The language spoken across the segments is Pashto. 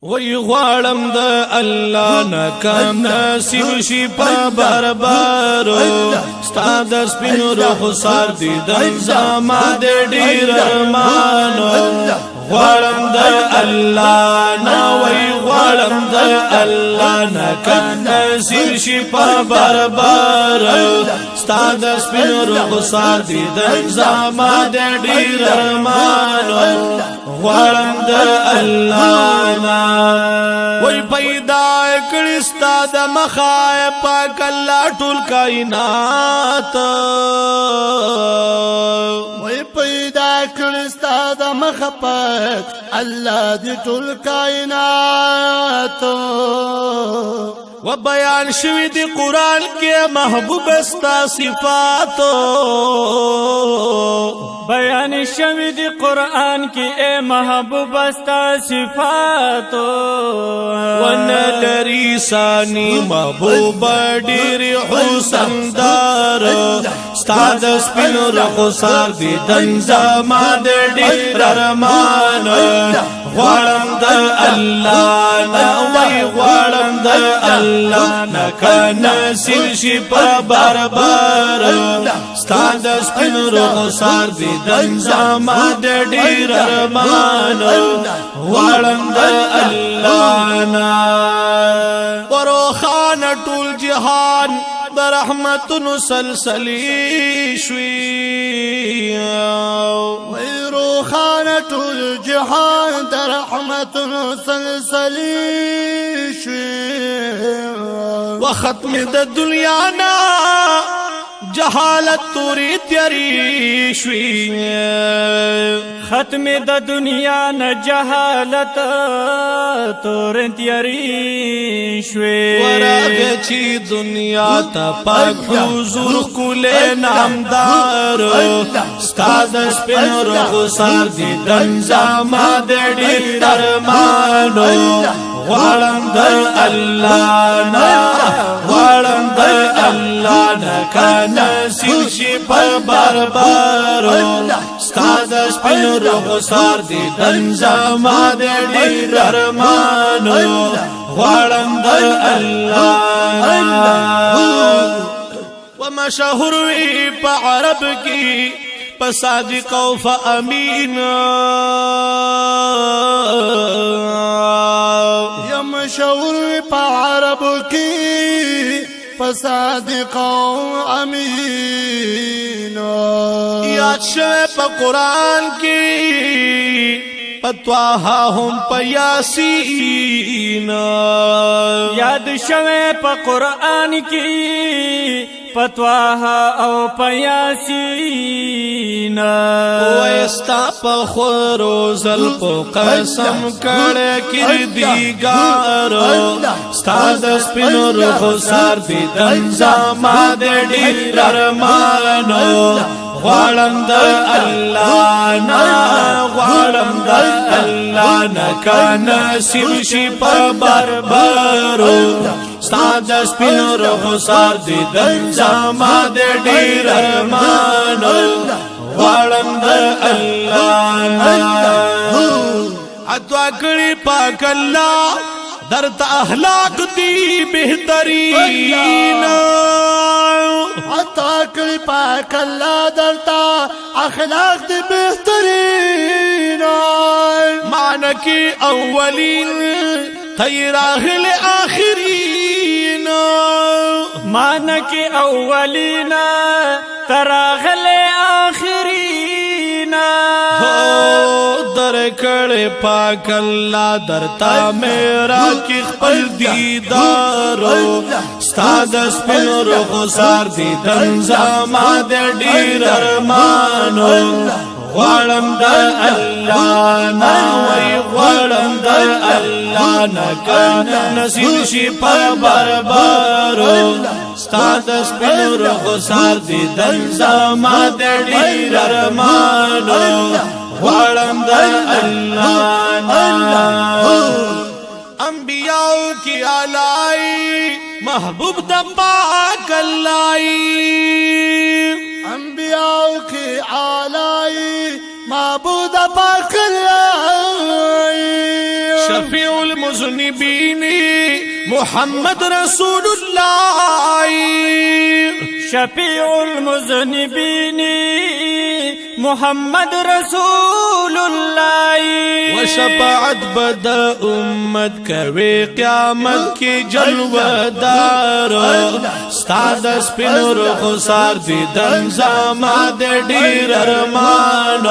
وی غواړم د الله نکم نصیب شي په بربارو ستا د سپینو رخسار دیدن زما د ډیر ارمانو غواړم د الله نه وی غواړم د الله نکم نصیب شي په بربارو ستا د سپینو رخسار دیدن زما د ډیر ارمانو غواړم د الله نه وی پیدا کړی ستا د مخای پاک الله ټول کائنات وی پیدا کړی ستا د مخ پاک الله دې ټول کائنات و بیان شوی دی قرآن کے محبوب استا صفاتو بیان شوی دی قرآن کی اے محبوب استا صفاتو ونلری ثانی محبوب ډیر حسن دار استاد سپینو رخسار دی دن زما د ډیر ارمان غواړم د الله نه وی غواړم د الله نکنا سر شي په بربر ستاد سپینو رخسار دی دن زما د ډیر ارمان غواړم د الله نه وروخان ټول جهان د رحمت سلسلی شوی ویروخان ټول جهان د رحمت سلسلی شوی وختم د دنیا نا جهالت توری تیری شوی ختم د دنیا نه جهالت تور تیری شوی ورغه چی دنیا ته پاک حضور کله نامدار استاد سپین رخسار دی دن زما د ډیر ارمانو غواړم د الله نه غواړم د الله نه کنا سر شي په بربر استاد سپین رخسار دی دن زما د ډیر ارمانو غواړم د الله ومشهور وی په عرب کې په صادق او فامین یا مشهور په عرب کې په صادق او امین یاد شوه په قران کې پتواها هم پیاسین یاد شوه په قران کې پتواها او پیاسین وستا په خورو زلفو قسم کړه کردګار استاد سپینو رخسار دی دن زما د ډیر ارمانو غواړم د الله نه غواړم د الله نه کنا سر شي په بربر استاد سپینو رخسار دی دن زما د ډیر ارمانو غواړم د الله اتوا کړي پاک الله درته اخلاق دی بهترین عطا کړي پاک الله درته اخلاق دی بهترین معنی اولین خیر اهل آخرین معنی اولین تراغل آخرین در کړه پاک الله درتا میرا کی خپل دیدار استاد سپینو رخسار دی دن زما د ډیر ارمانو غواړم د الله نه وی غواړم د الله نه کنا نصیب شي په بربر استاد سپینو رخسار دی دن زما د ډیر ارمانو غواړم د الله نه انبیاء کی اعلی محبوب د پاک الله انبیاء کی اعلی معبود پاک اللہ شفیع المذنبين محمد رسول الله شفيع المذنبين محمد رسول الله وشفاعت بدا امت کوي قیامت کی جلوه دار استاد سپینو رخسار دي دن زما د ډیر ارمان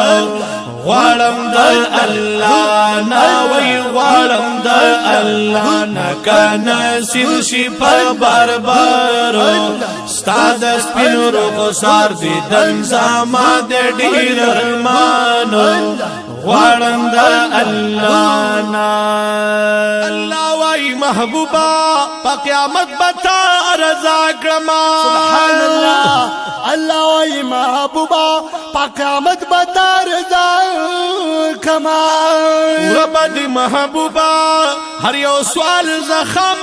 غړم د الله نا وی غړم د الله نا کنه نصیب شي په باربار استاد سپینو رخسار دي دن زما د ډیر ارمان غړم د الله نا الله وای محبوبا په قیامت بتا رضا کړما سبحان الله الله وای محبوبا په قیامت بتا رضا کما رب دې محبوبا هر یو سوال زخم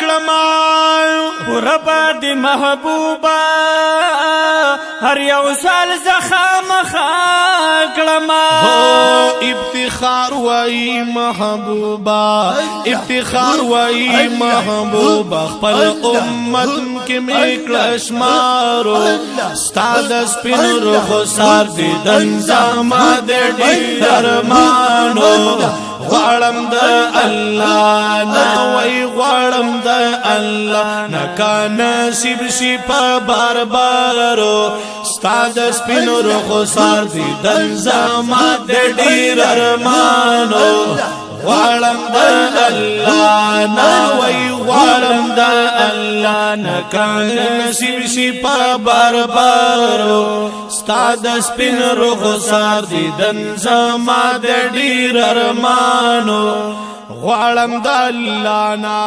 کړما رب دې محبوبا هر یو سوال زخم کړما افتخار وای محبوبا افتخار وای محبوبا خپل امت کې میکلش مارو استاد سپینو رخسار دي دن زما د ډیر ارمانو غړم د الله نا وای غړم د الله نا کنه نصیب شي په باربارو استاد سپینو رخسار دي دن زما د ډیر ارمانو غړم د الله نا وای غړم د الله نا کنه نصیب شي په باربارو استاد سپین رخسار دي دن زما د ډیر ارمانو غړم د الله نا